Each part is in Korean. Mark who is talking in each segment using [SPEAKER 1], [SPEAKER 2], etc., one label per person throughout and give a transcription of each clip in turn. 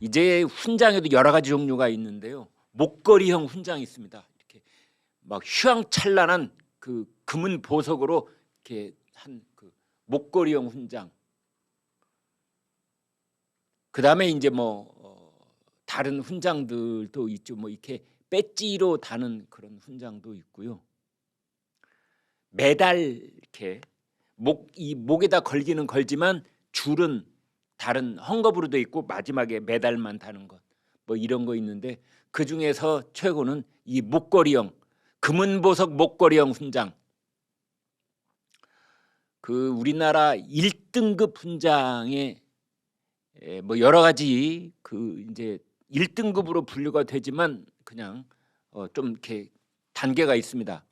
[SPEAKER 1] 이제 훈장에도 여러 가지 종류가 있는데요. 목걸이형 훈장이 있습니다. 이렇게 막 휘황찬란한 그 금은 보석으로 이렇게 한 그 목걸이형 훈장. 그다음에 이제 다른 훈장들도 있죠. 뭐 이렇게 배지로 다는 그런 훈장도 있고요. 매달 이렇게 이 목에다 걸기는 걸지만 줄은 다른 헝겊으로 돼 있고 마지막에 매달만 다는 것 뭐 이런 거 있는데 그 중에서 최고는 이 목걸이형 금은보석 목걸이형 훈장. 그 우리나라 1등급 훈장에 뭐 여러 가지 그 이제 1등급으로 분류가 되지만 그냥 좀 이렇게 단계가 있습니다.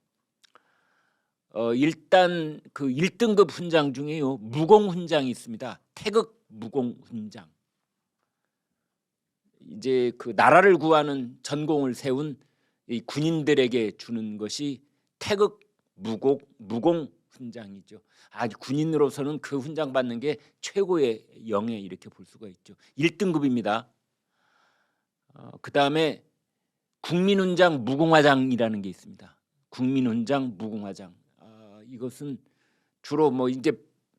[SPEAKER 1] 일단 그 1등급 훈장 중에요 무공 훈장이 있습니다. 태극 무공 훈장. 이제 그 나라를 구하는 전공을 세운 이 군인들에게 주는 것이 태극 무공 훈장이죠. 군인으로서는 그 훈장 받는 게 최고의 영예 이렇게 볼 수가 있죠. 1등급입니다. 그다음에 국민훈장 무공화장이라는 게 있습니다. 국민훈장 무공화장. 이것은 주로 뭐 이제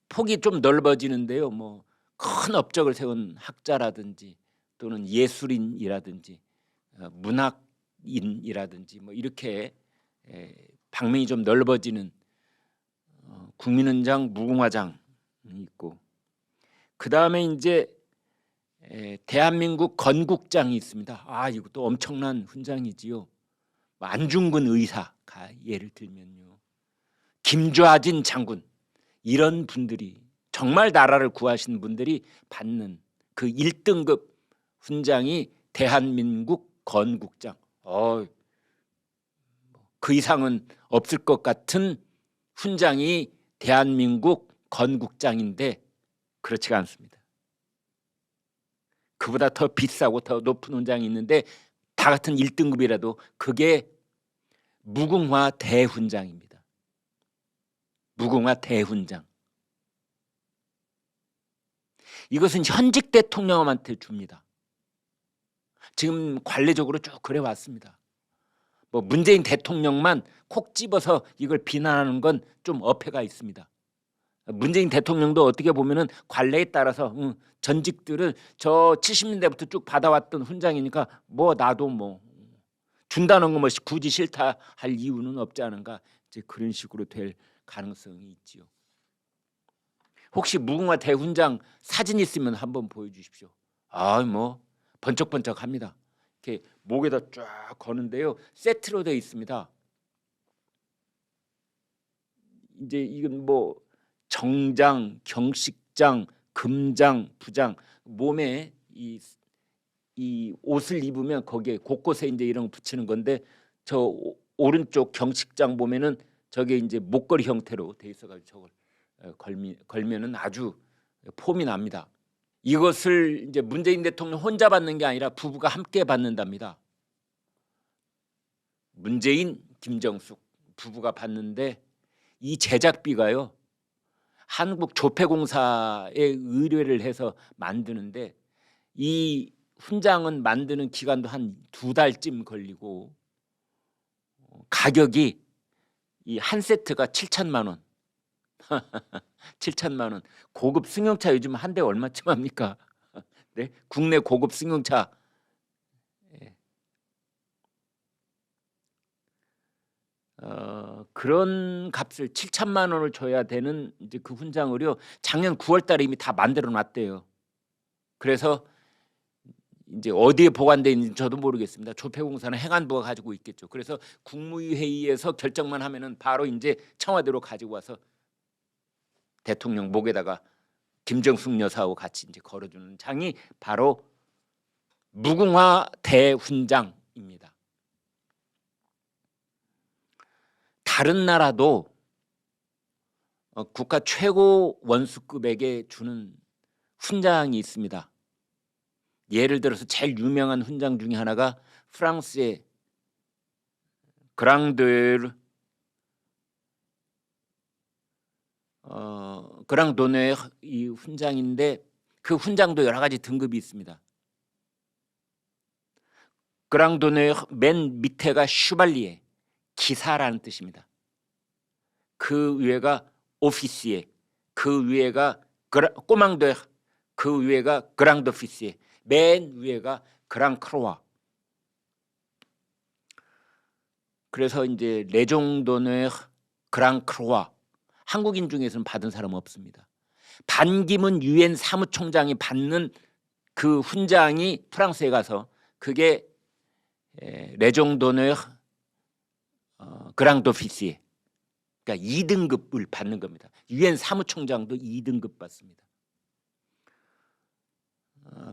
[SPEAKER 1] 폭이 좀 넓어지는데요. 뭐 큰 업적을 세운 학자라든지 또는 예술인이라든지 문학인이라든지 뭐 이렇게 방면이 좀 넓어지는 국민훈장 무공화장이 있고, 그 다음에 이제 대한민국 건국장이 있습니다. 이것도 엄청난 훈장이지요. 안중근 의사가 예를 들면요, 김좌진 장군, 이런 분들이 정말 나라를 구하신 분들이 받는 그 1등급 훈장이 대한민국 건국장. 그 이상은 없을 것 같은 훈장이 대한민국 건국장인데 그렇지가 않습니다. 그보다 더 비싸고 더 높은 훈장이 있는데 다 같은 1등급이라도 그게 무궁화 대훈장입니다. 무궁화 대훈장. 이것은 현직 대통령한테 줍니다. 지금 관례적으로 쭉 그래 왔습니다. 뭐 문재인 대통령만 콕 집어서 이걸 비난하는 건 좀 어폐가 있습니다. 문재인 대통령도 어떻게 보면은 관례에 따라서 전직들을 저 70년대부터 쭉 받아왔던 훈장이니까 뭐 나도 뭐 준다는 거 뭐 굳이 싫다 할 이유는 없지 않은가, 이제 그런 식으로 될 가능성이 있지요. 혹시 무궁화 대훈장 사진 있으면 한번 보여주십시오. 뭐 번쩍번쩍합니다. 이렇게 목에다 쫙 거는데요, 세트로 되어 있습니다. 이제 이건 뭐 정장, 경식장, 금장, 부장, 몸에 이 옷을 입으면 거기에 곳곳에 이제 이런 거 붙이는 건데, 저 오른쪽 경식장 보면은 저게 이제 목걸이 형태로 돼 있어가지고 저걸 걸면은 아주 폼이 납니다. 이것을 이제 문재인 대통령 혼자 받는 게 아니라 부부가 함께 받는답니다. 문재인, 김정숙 부부가 받는데 이 제작비가요, 한국조폐공사에 의뢰를 해서 만드는데 이 훈장은 만드는 기간도 한 2달쯤 걸리고, 가격이 이 한 세트가 7천만 원. 7천만 원. 고급 승용차 요즘 한 대 얼마쯤 합니까? 네? 국내 고급 승용차. 그런 값을 7천만 원을 줘야 되는 이제 그 훈장을요, 작년 9월 달에 이미 다 만들어 놨대요. 그래서 이제 어디에 보관돼 있는지 저도 모르겠습니다. 조폐공사는 행안부가 가지고 있겠죠. 그래서 국무위 회의에서 결정만 하면은 바로 이제 청와대로 가지고 와서 대통령 목에다가 김정숙 여사하고 같이 이제 걸어주는 장이 바로 무궁화 대훈장입니다. 다른 나라도 국가 최고 원수급에게 주는 훈장이 있습니다. 예를 들어서 제일 유명한 훈장 중에 하나가 프랑스의 그랑도네 이 훈장인데, 그 훈장도 여러 가지 등급이 있습니다. 그랑도네어 맨 밑에가 슈발리에, 기사라는 뜻입니다. 그 위에가 오피시에, 그 위에가 꼬망도에, 그 위에가 그랑도피시에, 맨 위에가 그랑크로아. 그래서 이제 레종도네 그랑크로아, 한국인 중에서는 받은 사람 없습니다. 반기문 유엔 사무총장이 받는 그 훈장이 프랑스에 가서 그게 레종도네 그랑도피시에, 그러니까 2등급을 받는 겁니다. 유엔 사무총장도 2등급 받습니다.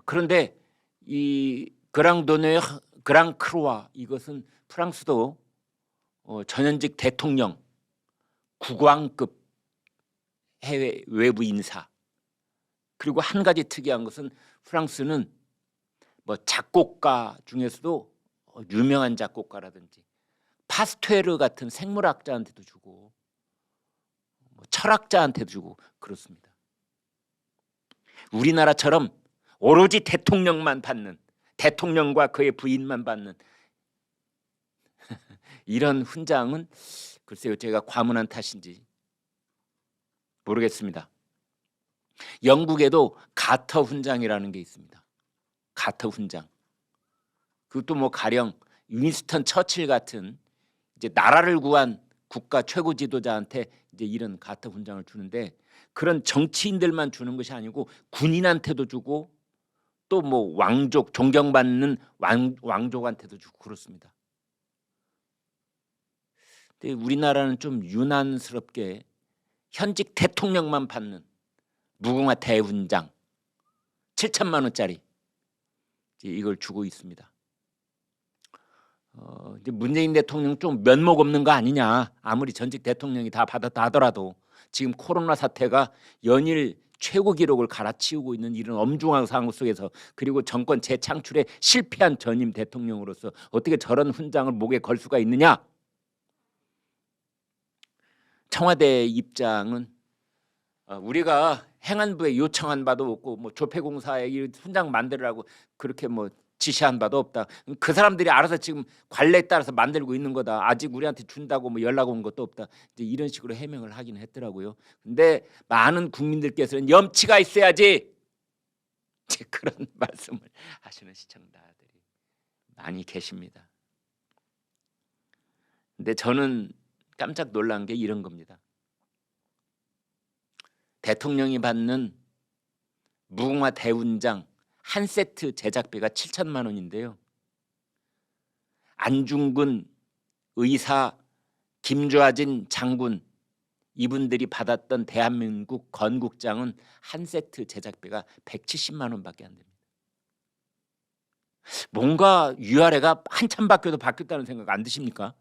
[SPEAKER 1] 그런데 이 그랑도네 그랑크로아, 이것은 프랑스도 전현직 대통령, 국왕급 해외 외부 인사, 그리고 한 가지 특이한 것은 프랑스는 뭐 작곡가 중에서도 유명한 작곡가라든지 파스테르 같은 생물학자한테도 주고 뭐 철학자한테도 주고 그렇습니다. 우리나라처럼 오로지 대통령만 받는, 대통령과 그의 부인만 받는 이런 훈장은 글쎄요, 제가 과문한 탓인지 모르겠습니다. 영국에도 가터 훈장이라는 게 있습니다. 가터 훈장. 그것도 뭐 가령 윈스턴 처칠 같은 이제 나라를 구한 국가 최고 지도자한테 이제 이런 가터 훈장을 주는데, 그런 정치인들만 주는 것이 아니고 군인한테도 주고 또 뭐 왕족, 존경받는 왕족한테도 주고 그렇습니다. 근데 우리나라는 좀 유난스럽게 현직 대통령만 받는 무궁화 대훈장 7천만 원짜리 이걸 주고 있습니다. 이제 문재인 대통령 좀 면목 없는 거 아니냐, 아무리 전직 대통령이 다 받았다 하더라도 지금 코로나 사태가 연일 최고 기록을 갈아치우고 있는 이런 엄중한 상황 속에서, 그리고 정권 재창출에 실패한 전임 대통령으로서 어떻게 저런 훈장을 목에 걸 수가 있느냐. 청와대 입장은 우리가 행안부에 요청한 바도 없고 뭐 조폐공사에 이 훈장 만들으라고 그렇게 뭐 지시한 바도 없다. 그 사람들이 알아서 지금 관례에 따라서 만들고 있는 거다. 아직 우리한테 준다고 뭐 연락 온 것도 없다. 이제 이런 식으로 해명을 하긴 했더라고요. 근데 많은 국민들께서는 염치가 있어야지 이제 그런 말씀을 하시는 시청자들이 많이 계십니다. 근데 저는 깜짝 놀란 게 이런 겁니다. 대통령이 받는 무궁화 대훈장 한 세트 제작비가 7천만 원인데요. 안중근 의사, 김좌진 장군, 이분들이 받았던 대한민국 건국장은 한 세트 제작비가 170만 원밖에 안 됩니다. 뭔가 위아래가 한참 바뀌었다는 생각 안 드십니까?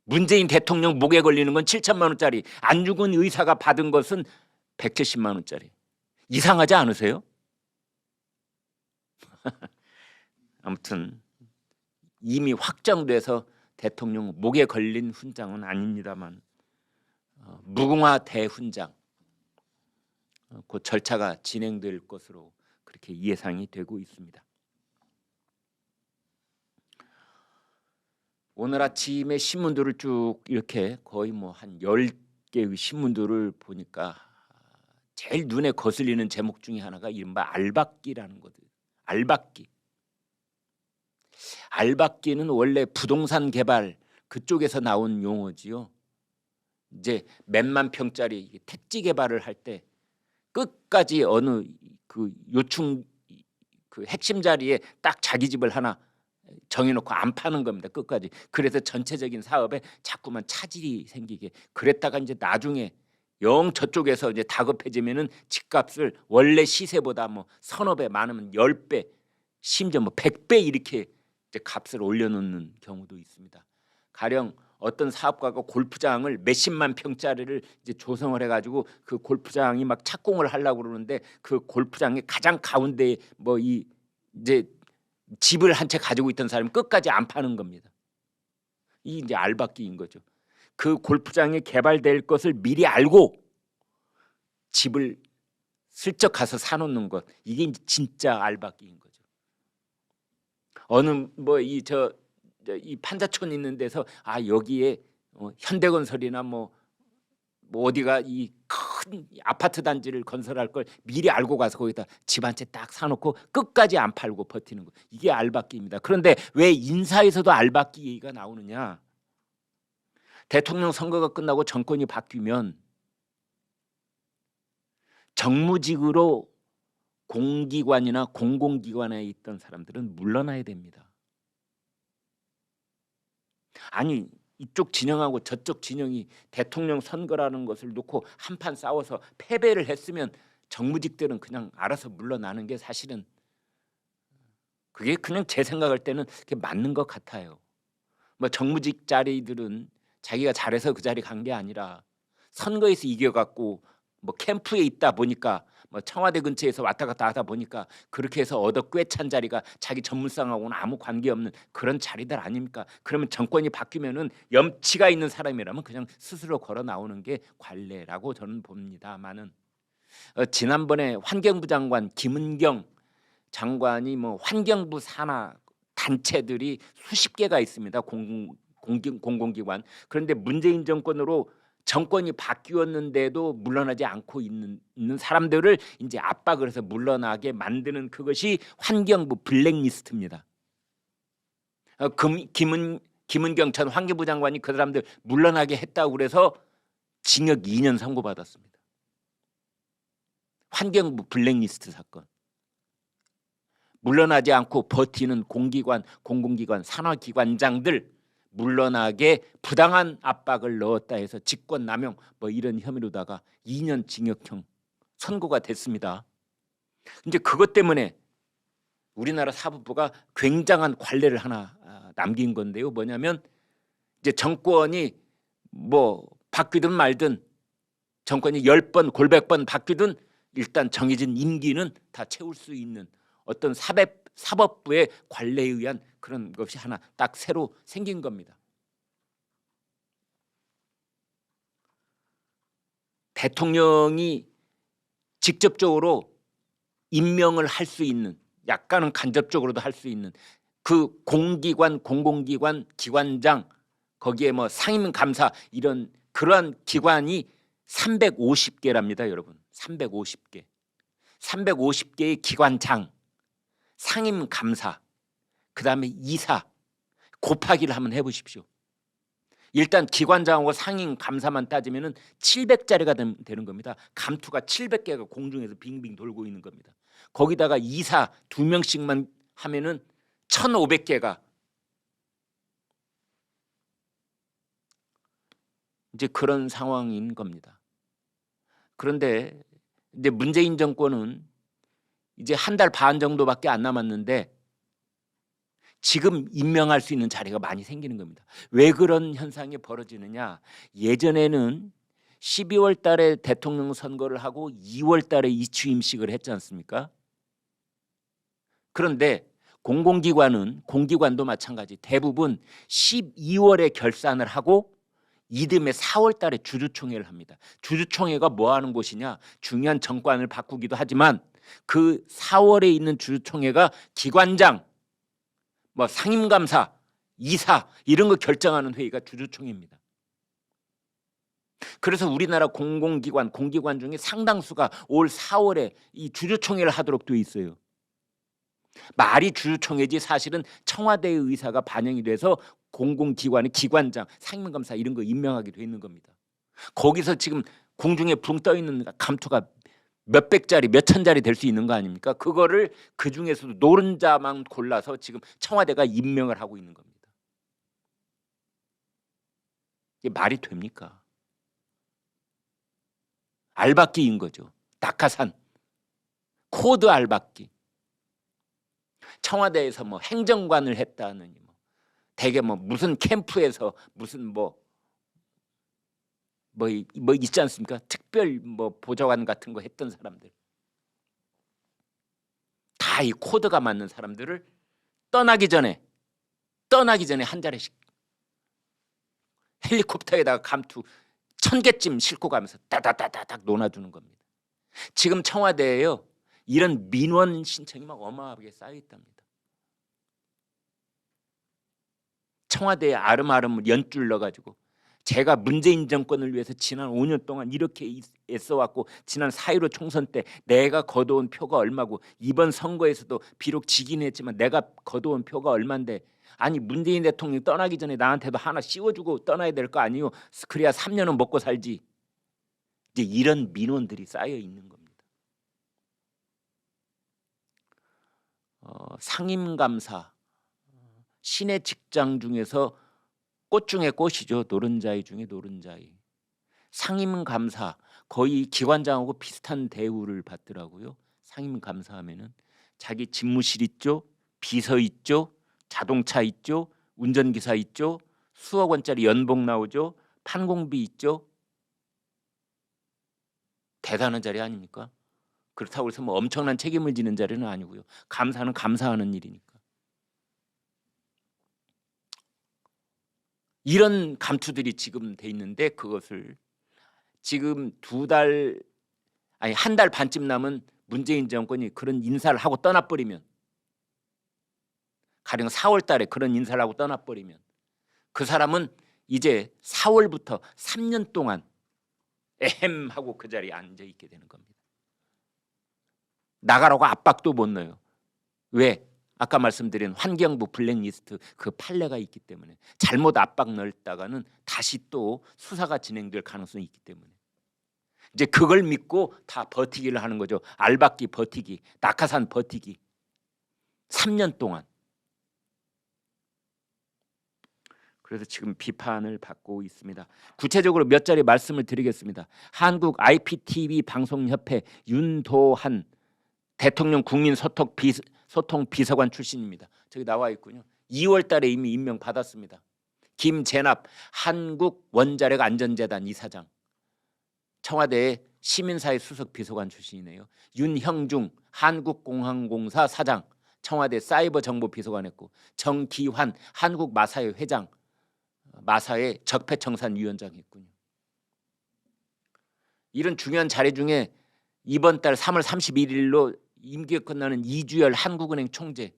[SPEAKER 1] 문재인 대통령 목에 걸리는 건 7천만 원짜리, 안중근 의사가 받은 것은 170만 원짜리. 이상하지 않으세요? 아무튼 이미 확정돼서 대통령 목에 걸린 훈장은 아닙니다만 무궁화 대훈장 그 절차가 진행될 것으로 그렇게 예상이 되고 있습니다. 오늘 아침에 신문들을 쭉 이렇게 거의 뭐 한 10개의 신문들을 보니까 제일 눈에 거슬리는 제목 중에 하나가 이른바 알박기라는 거죠. 알박기. 알박기는 원래 부동산 개발 그쪽에서 나온 용어지요. 이제 몇만 평짜리 택지 개발을 할 때 끝까지 어느 그 요충 그 핵심 자리에 딱 자기 집을 하나 정해놓고 안 파는 겁니다. 끝까지. 그래서 전체적인 사업에 자꾸만 차질이 생기게. 그랬다가 이제 나중에 영 저쪽에서 이제 다급해지면은 집값을 원래 시세보다 뭐 서너 배, 많으면 10배, 심지어 뭐 100배 이렇게 이제 값을 올려놓는 경우도 있습니다. 가령 어떤 사업가가 골프장을 몇십만 평짜리를 이제 조성을 해가지고 그 골프장이 막 착공을 하려고 그러는데 그 골프장의 가장 가운데에 뭐 이 이제 집을 한 채 가지고 있던 사람이 끝까지 안 파는 겁니다. 이 이제 알박기인 거죠. 그 골프장이 개발될 것을 미리 알고 집을 슬쩍 가서 사놓는 것, 이게 이제 진짜 알박기인 거죠. 어느 뭐 이 판자촌 있는 데서 여기에 현대건설이나 뭐 어디가 이 큰 아파트 단지를 건설할 걸 미리 알고 가서 거기다 집 한 채 딱 사놓고 끝까지 안 팔고 버티는 거, 이게 알박기입니다. 그런데 왜 인사에서도 알박기 얘기가 나오느냐? 대통령 선거가 끝나고 정권이 바뀌면 정무직으로 공기관이나 공공기관에 있던 사람들은 물러나야 됩니다. 아니, 이쪽 진영하고 저쪽 진영이 대통령 선거라는 것을 놓고 한판 싸워서 패배를 했으면 정무직들은 그냥 알아서 물러나는 게 사실은 그게 그냥 제 생각할 때는 그게 맞는 것 같아요. 뭐 정무직 자리들은 자기가 잘해서 그 자리 간 게 아니라 선거에서 이겨갖고 뭐 캠프에 있다 보니까 뭐 청와대 근처에서 왔다 갔다 하다 보니까 그렇게 해서 얻어 꿰찬 자리가 자기 전문성하고는 아무 관계없는 그런 자리들 아닙니까? 그러면 정권이 바뀌면은 염치가 있는 사람이라면 그냥 스스로 걸어 나오는 게 관례라고 저는 봅니다만은 지난번에 환경부 장관 김은경 장관이 뭐 환경부 산하 단체들이 수십 개가 있습니다. 공공기관. 그런데 문재인 정권으로 정권이 바뀌었는데도 물러나지 않고 있는 사람들을 이제 압박을 해서 물러나게 만드는 그것이 환경부 블랙리스트입니다. 김은경 전 환경부 장관이 그 사람들 물러나게 했다고 그래서 징역 2년 선고받았습니다. 환경부 블랙리스트 사건. 물러나지 않고 버티는 공기관, 공공기관, 산하기관장들 물러나게 부당한 압박을 넣었다 해서 직권남용 뭐 이런 혐의로다가 2년 징역형 선고가 됐습니다. 이제 그것 때문에 우리나라 사법부가 굉장한 관례를 하나 남긴 건데요. 뭐냐면 이제 정권이 뭐 바뀌든 말든 정권이 10번 골백번 바뀌든 일단 정해진 임기는 다 채울 수 있는 어떤 사법부의 관례에 의한 그런 것이 하나 딱 새로 생긴 겁니다. 대통령이 직접적으로 임명을 할 수 있는, 약간은 간접적으로도 할 수 있는 그 공기관, 공공기관, 기관장, 거기에 뭐 상임감사 이런 그러한 기관이 350개랍니다, 여러분. 350개. 350개의 기관장, 상임감사, 그다음에 이사 곱하기를 한번 해보십시오. 일단 기관장하고 상임감사만 따지면은 700자리가 되는 겁니다. 감투가 700개가 공중에서 빙빙 돌고 있는 겁니다. 거기다가 이사 2명씩만 하면은 1,500개가 이제 그런 상황인 겁니다. 그런데 이제 문재인 정권은 이제 한 달 반 정도밖에 안 남았는데 지금 임명할 수 있는 자리가 많이 생기는 겁니다. 왜 그런 현상이 벌어지느냐? 예전에는 12월 달에 대통령 선거를 하고 2월 달에 이취임식을 했지 않습니까? 그런데 공기관도 마찬가지. 대부분 12월에 결산을 하고 이듬해 4월 달에 주주총회를 합니다. 주주총회가 뭐 하는 곳이냐? 중요한 정권을 바꾸기도 하지만 그 4월에 있는 주주총회가 기관장, 뭐 상임감사, 이사 이런 거 결정하는 회의가 주주총회입니다. 그래서 우리나라 공공기관, 공기관 중에 상당수가 올 4월에 이 주주총회를 하도록 돼 있어요. 말이 주주총회지 사실은 청와대의 의사가 반영이 돼서 공공기관의 기관장, 상임감사 이런 거 임명하게 돼 있는 겁니다. 거기서 지금 공중에 붕 떠 있는 감투가 몇백짜리, 몇천짜리 될 수 있는 거 아닙니까? 그거를 그중에서도 노른자만 골라서 지금 청와대가 임명을 하고 있는 겁니다. 이게 말이 됩니까? 알박기인 거죠. 낙하산, 코드 알박기. 청와대에서 뭐 행정관을 했다느니 뭐 대개 뭐 무슨 캠프에서 무슨 뭐 있지 않습니까? 특별 뭐 보좌관 같은 거 했던 사람들 다 이 코드가 맞는 사람들을 떠나기 전에 한 자리씩 헬리콥터에다가 감투 1000개쯤 싣고 가면서 따다다다닥 논아주는 겁니다. 지금 청와대에요 이런 민원 신청이 막 어마어마하게 쌓여 있답니다. 청와대에 아름아름 연줄 넣어가지고 제가 문재인 정권을 위해서 지난 5년 동안 이렇게 애써왔고 지난 4.15 총선 때 내가 거둬온 표가 얼마고 이번 선거에서도 비록 지긴 했지만 내가 거둬온 표가 얼만데 아니 문재인 대통령이 떠나기 전에 나한테도 하나 씌워주고 떠나야 될 거 아니요. 그래야 3년은 먹고 살지. 이제 이런 민원들이 쌓여 있는 겁니다. 상임감사 신의 직장 중에서 꽃 중에 꽃이죠. 노른자이 중에 노른자이. 상임감사 거의 기관장하고 비슷한 대우를 받더라고요. 상임감사하면은 자기 집무실 있죠, 비서 있죠, 자동차 있죠, 운전기사 있죠, 수억 원짜리 연봉 나오죠, 판공비 있죠. 대단한 자리 아닙니까? 그렇다고 해서 뭐 엄청난 책임을 지는 자리는 아니고요. 감사는 감사하는 일이니까. 이런 감투들이 지금 돼 있는데 그것을 지금 한 달 반쯤 남은 문재인 정권이 그런 인사를 하고 떠나버리면, 가령 4월 달에 그런 인사를 하고 떠나버리면 그 사람은 이제 4월부터 3년 동안 에헴 하고 그 자리에 앉아 있게 되는 겁니다. 나가라고 압박도 못 넣어요. 왜? 아까 말씀드린 환경부 블랙리스트 그 판례가 있기 때문에 잘못 압박 넣었다가는 다시 또 수사가 진행될 가능성이 있기 때문에 이제 그걸 믿고 다 버티기를 하는 거죠. 알박기 버티기, 낙하산 버티기. 3년 동안. 그래서 지금 비판을 받고 있습니다. 구체적으로 몇 자리 말씀을 드리겠습니다. 한국 IPTV 방송협회 윤도한 대통령 국민소통 비서관 출신입니다. 저기 나와 있군요. 2월 달에 이미 임명 받았습니다. 김재납 한국원자력안전재단 이사장, 청와대 시민사회 수석 비서관 출신이네요. 윤형중 한국공항공사 사장, 청와대 사이버정보비서관 했고, 정기환 한국마사회 회장, 마사회 적폐청산위원장 했군요. 이런 중요한 자리 중에 이번 달 3월 31일로 임기가 끝나는 이주열 한국은행 총재,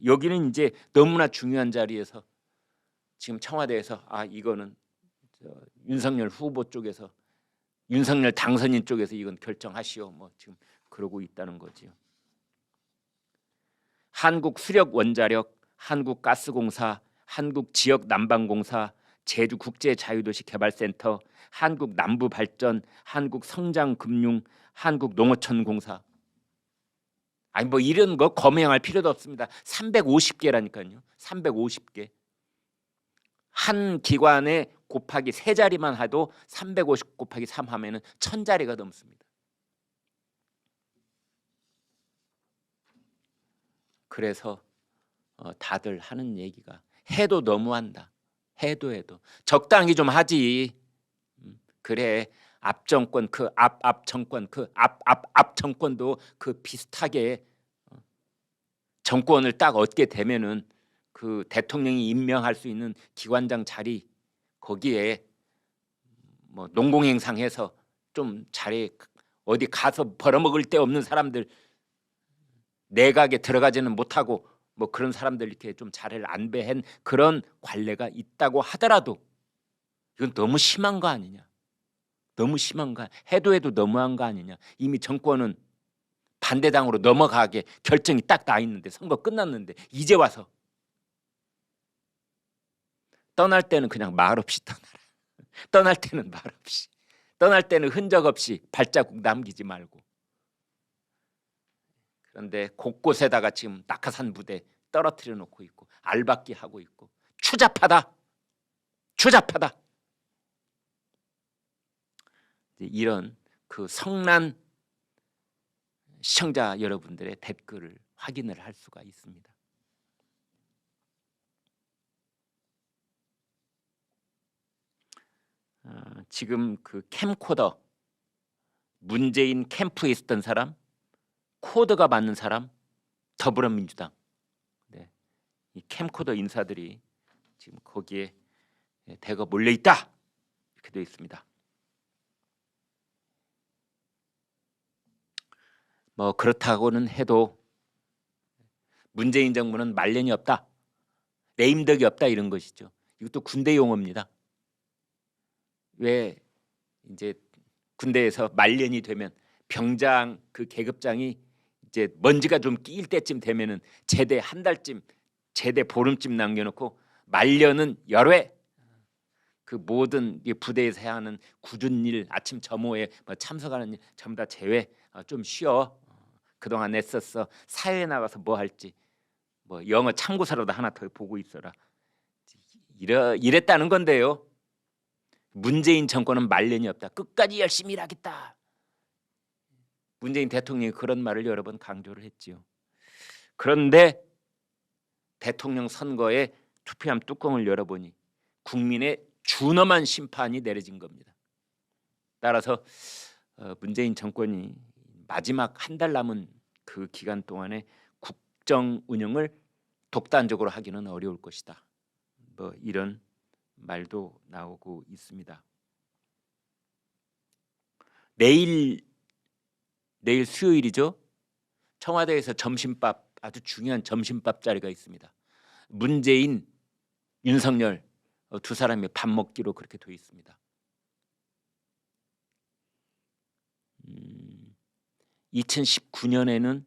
[SPEAKER 1] 여기는 이제 너무나 중요한 자리에서 지금 청와대에서 이거는 윤석열 후보 쪽에서, 윤석열 당선인 쪽에서 이건 결정하시오 뭐 지금 그러고 있다는 거지요. 한국수력원자력, 한국가스공사, 한국지역난방공사, 제주국제자유도시개발센터, 한국남부발전, 한국성장금융, 한국농어촌공사. 아니 뭐 이런 거 검증할 필요도 없습니다. 350개라니까요. 350개. 한 기관에 곱하기 3자리만 해도 350 곱하기 3 하면은 1000자리가 넘습니다. 그래서 다들 하는 얘기가 해도 너무한다. 해도 적당히 좀 하지. 그래 앞 정권 그 앞 정권 그 앞 정권도 그 비슷하게 정권을 딱 얻게 되면은 그 대통령이 임명할 수 있는 기관장 자리 거기에 뭐 농공행상해서 좀 자리 어디 가서 벌어먹을 데 없는 사람들, 내각에 들어가지는 못하고 뭐 그런 사람들 이렇게 좀 자리를 안배한 그런 관례가 있다고 하더라도 이건 너무 심한 거 아니냐? 너무 심한 거, 해도 너무한 거 아니냐? 이미 정권은 반대당으로 넘어가게 결정이 딱 나 있는데, 선거 끝났는데 이제 와서 떠날 때는 그냥 말없이 떠나라. 떠날 때는 말없이, 떠날 때는 흔적 없이 발자국 남기지 말고. 그런데 곳곳에다가 지금 낙하산 부대 떨어뜨려 놓고 있고 알박기 하고 있고 추잡하다. 이런 그 성난 시청자 여러분들의 댓글을 확인을 할 수가 있습니다. 지금 그 캠코더, 문재인 캠프에 있었던 사람, 코드가 맞는 사람, 더불어민주당, 네, 이 캠코더 인사들이 지금 거기에 대거 몰려 있다 이렇게 되어 있습니다. 뭐 그렇다고는 해도 문재인 정부는 말년이 없다. 내임덕이 없다 이런 것이죠. 이것도 군대 용어입니다. 왜 이제 군대에서 말년이 되면 병장 그 계급장이 이제 먼지가 좀 끼일 때쯤 되면은 제대 한 달쯤, 제대 보름쯤 남겨놓고 말년은 열외 그 모든 부대에서 해야 하는 굳은 일, 아침 점호에 뭐 참석하는 일 전부 다 제외. 좀 쉬어. 그동안 애썼어. 사회에 나가서 뭐 할지. 뭐 영어 참고서라도 하나 더 보고 있어라. 이랬다는 건데요. 문재인 정권은 말년이 없다. 끝까지 열심히 일하겠다. 문재인 대통령이 그런 말을 여러 번 강조를 했지요. 그런데 대통령 선거에 투표함 뚜껑을 열어보니 국민의 준엄한 심판이 내려진 겁니다. 따라서 문재인 정권이 마지막 한 달 남은 그 기간 동안에 국정 운영을 독단적으로 하기는 어려울 것이다. 뭐 이런 말도 나오고 있습니다. 내일 수요일이죠. 청와대에서 점심밥, 아주 중요한 점심밥 자리가 있습니다. 문재인, 윤석열 두 사람이 밥 먹기로 그렇게 돼 있습니다. 2019년에는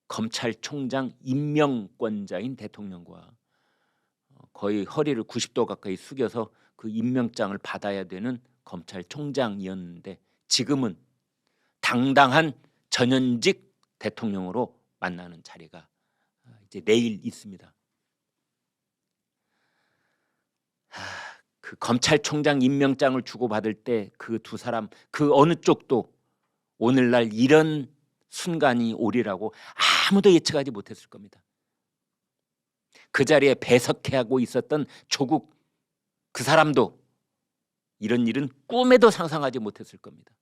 [SPEAKER 1] 검찰총장 임명권자인 대통령과 거의 허리를 90도 가까이 숙여서 그 임명장을 받아야 되는 검찰총장이었는데 지금은 당당한 전현직 대통령으로 만나는 자리가 이제 내일 있습니다. 그 검찰총장 임명장을 주고받을 때 그 두 사람 그 어느 쪽도 오늘날 이런 순간이 오리라고 아무도 예측하지 못했을 겁니다. 그 자리에 배석해하고 있었던 조국 그 사람도 이런 일은 꿈에도 상상하지 못했을 겁니다.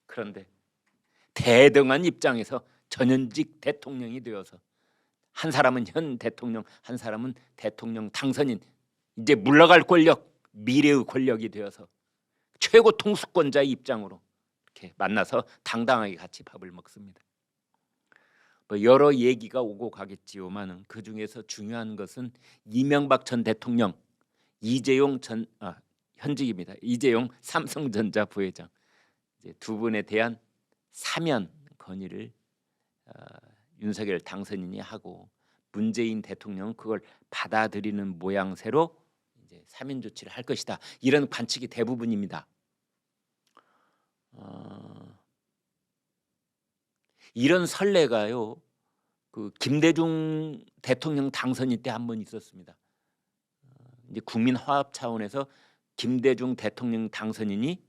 [SPEAKER 1] 그런데 대등한 입장에서 전현직 대통령이 되어서 한 사람은 현 대통령, 한 사람은 대통령 당선인, 이제 물러갈 권력, 미래의 권력이 되어서 최고 통수권자의 입장으로 이렇게 만나서 당당하게 같이 밥을 먹습니다. 뭐 여러 얘기가 오고 가겠지요만은 그 중에서 중요한 것은 이명박 전 대통령, 이재용 현직입니다. 이재용 삼성전자 부회장 이제 두 분에 대한 사면 건의를 윤석열 당선인이 하고 문재인 대통령은 그걸 받아들이는 모양새로 이제 사면 조치를 할 것이다. 이런 관측이 대부분입니다. 이런 선례가요. 그 김대중 대통령 당선인 때 한 번 있었습니다. 이제 국민 화합 차원에서 김대중 대통령 당선인이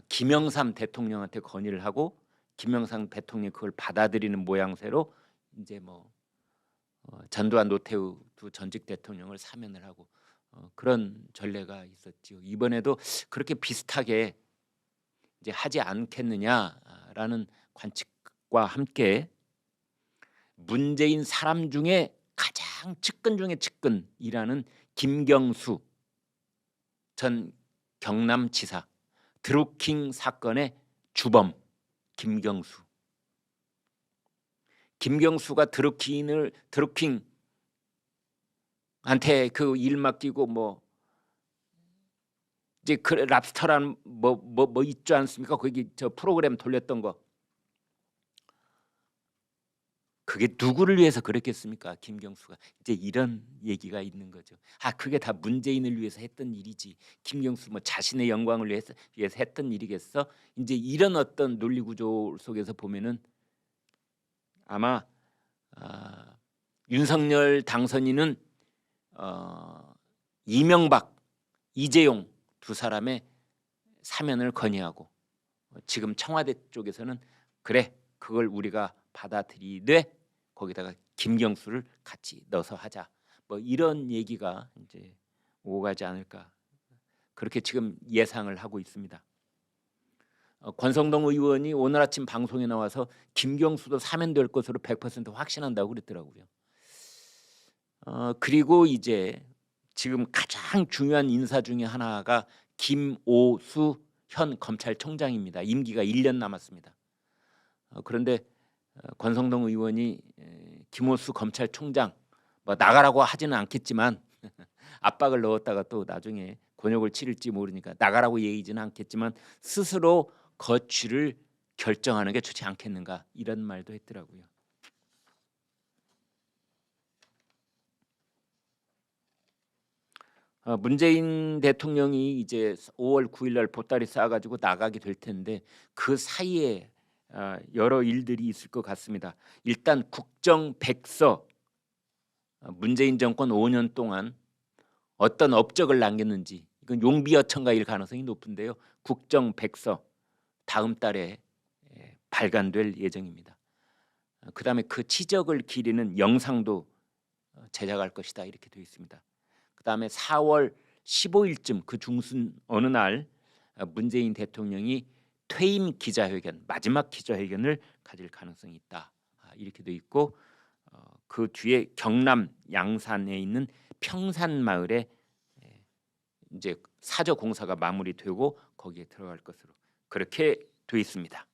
[SPEAKER 1] 김영삼 대통령한테 건의를 하고 김영삼 대통령이 그걸 받아들이는 모양새로 이제 뭐 전두환 노태우 두 전직 대통령을 사면을 하고 그런 전례가 있었지요. 이번에도 그렇게 비슷하게 이제 하지 않겠느냐라는 관측과 함께 문재인 사람 중에 가장 측근 중에 측근이라는 김경수 전 경남지사 드루킹 사건의 주범 김경수가 드루킹한테 그 일 맡기고 뭐 이제 그 랍스터란 뭐 있지 않습니까? 거기 저 프로그램 돌렸던 거. 그게 누구를 위해서 그랬겠습니까? 김경수가 이제 이런 얘기가 있는 거죠. 그게 다 문재인을 위해서 했던 일이지. 김경수 뭐 자신의 영광을 위해서 했던 일이겠어? 이제 이런 어떤 논리 구조 속에서 보면은 아마 윤석열 당선인은 이명박, 이재용 두 사람의 사면을 건의하고 지금 청와대 쪽에서는 그래 그걸 우리가 받아들이되 거기다가 김경수를 같이 넣어서 하자. 뭐 이런 얘기가 이제 오가지 않을까 그렇게 지금 예상을 하고 있습니다. 권성동 의원이 오늘 아침 방송에 나와서 김경수도 사면될 것으로 100% 확신한다고 그랬더라고요. 그리고 이제 지금 가장 중요한 인사 중에 하나가 김오수 현 검찰총장입니다. 임기가 1년 남았습니다. 그런데 권성동 의원이 김호수 검찰총장 뭐 나가라고 하지는 않겠지만 압박을 넣었다가 또 나중에 곤욕을 치를지 모르니까 나가라고 얘기지는 않겠지만 스스로 거취를 결정하는 게 좋지 않겠는가 이런 말도 했더라고요. 문재인 대통령이 이제 5월 9일 날 보따리 싸가지고 나가게 될 텐데 그 사이에 여러 일들이 있을 것 같습니다. 일단 국정 백서 문재인 정권 5년 동안 어떤 업적을 남겼는지 이건 용비어천가일 가능성이 높은데요. 국정 백서 다음 달에 발간될 예정입니다. 그다음에 그 치적을 기리는 영상도 제작할 것이다 이렇게 되어 있습니다. 그다음에 4월 15일쯤 그 중순 어느 날 문재인 대통령이 퇴임 기자회견 마지막 기자회견을 가질 가능성이 있다 이렇게 되어 있고 그 뒤에 경남 양산에 있는 평산마을에 이제 사저 공사가 마무리되고 거기에 들어갈 것으로 그렇게 되어 있습니다.